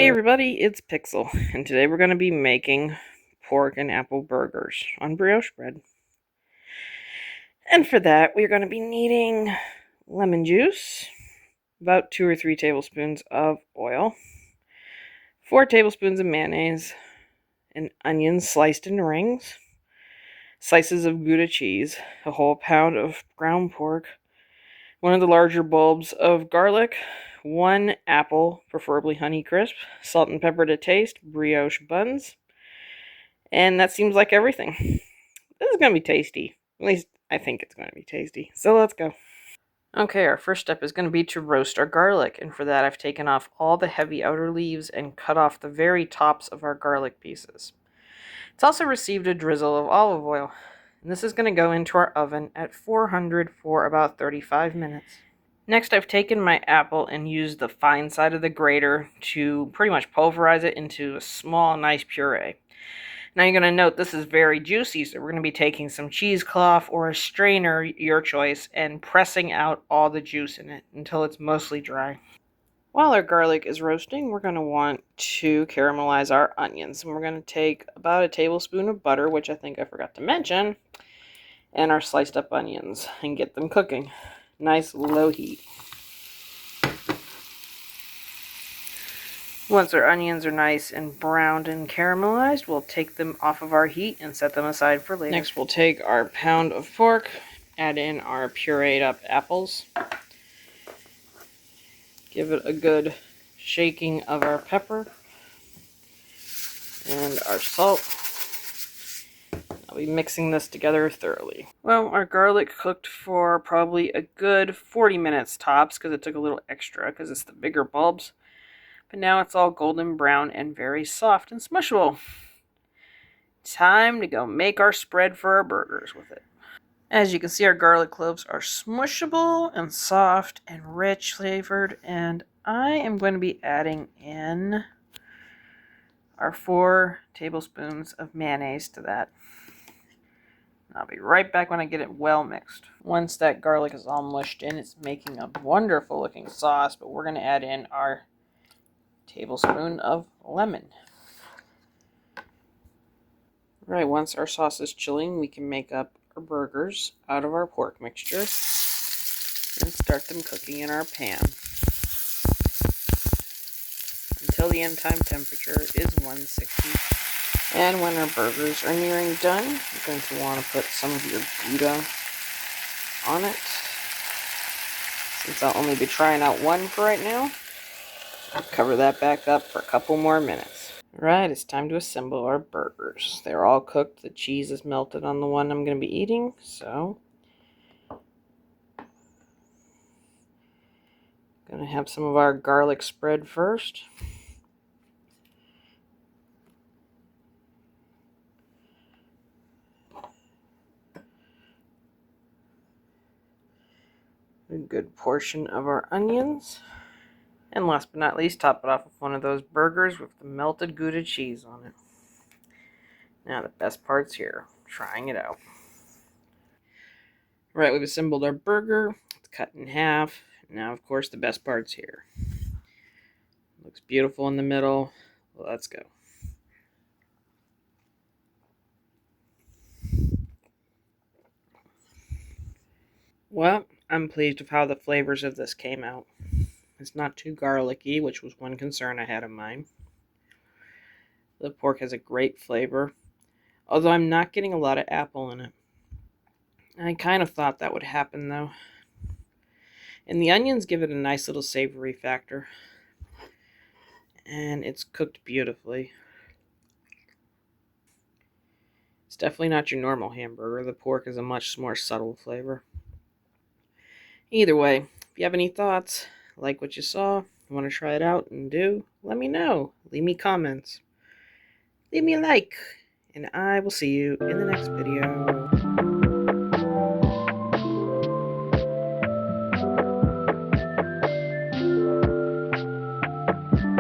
Hey everybody, it's Pixel, and today we're going to be making pork and apple burgers on brioche bread. And for that, we're going to be needing lemon juice, about 2 or 3 tablespoons of oil, 4 tablespoons of mayonnaise, an onion sliced in rings, slices of Gouda cheese, a whole pound of ground pork, one of the larger bulbs of garlic, 1 apple, preferably honeycrisp, salt and pepper to taste, brioche buns, and that seems like everything. This is going to be tasty. At least I think it's going to be tasty. So let's go. Okay, our first step is going to be to roast our garlic, and for that I've taken off all the heavy outer leaves and cut off the very tops of our garlic pieces. It's also received a drizzle of olive oil, and this is going to go into our oven at 400 for about 35 minutes. Next, I've taken my apple and used the fine side of the grater to pretty much pulverize it into a small, nice puree. Now you're going to note this is very juicy, so we're going to be taking some cheesecloth or a strainer, your choice, and pressing out all the juice in it until it's mostly dry. While our garlic is roasting, we're going to want to caramelize our onions. And we're going to take about a tablespoon of butter, which I think I forgot to mention, and our sliced up onions and get them cooking. Nice low heat. Once our onions are nice and browned and caramelized, we'll take them off of our heat and set them aside for later. Next, we'll take our pound of pork, add in our pureed up apples, give it a good shaking of our pepper and our salt. I'll be mixing this together thoroughly. Well, our garlic cooked for probably a good 40 minutes tops because it took a little extra because it's the bigger bulbs. But now it's all golden brown and very soft and smushable. Time to go make our spread for our burgers with it. As you can see, our garlic cloves are smushable and soft and rich flavored, and I am going to be adding in our 4 tablespoons of mayonnaise to that. I'll be right back when I get it well mixed. Once that garlic is all mushed in, it's making a wonderful looking sauce, but we're going to add in our tablespoon of lemon. Right, once our sauce is chilling, we can make up our burgers out of our pork mixture and start them cooking in our pan until the end time temperature is 160. And when our burgers are nearing done, you're going to want to put some of your Gouda on it. Since I'll only be trying out one for right now, I'll cover that back up for a couple more minutes. Alright, it's time to assemble our burgers. They're all cooked. The cheese is melted on the one I'm going to be eating, so going to have some of our garlic spread first. A good portion of our onions. And last but not least, top it off with one of those burgers with the melted Gouda cheese on it. Now the best part's here, trying it out. Right, we've assembled our burger. It's cut in half. Now, of course, the best part's here. Looks beautiful in the middle. Let's go. Well, I'm pleased with how the flavors of this came out. It's not too garlicky, which was one concern I had of mine. The pork has a great flavor, although I'm not getting a lot of apple in it. I kind of thought that would happen, though. And the onions give it a nice little savory factor. And it's cooked beautifully. It's definitely not your normal hamburger. The pork is a much more subtle flavor. Either way, if you have any thoughts, like what you saw, you want to try it out and do, let me know. Leave me comments. Leave me a like. And I will see you in the next video.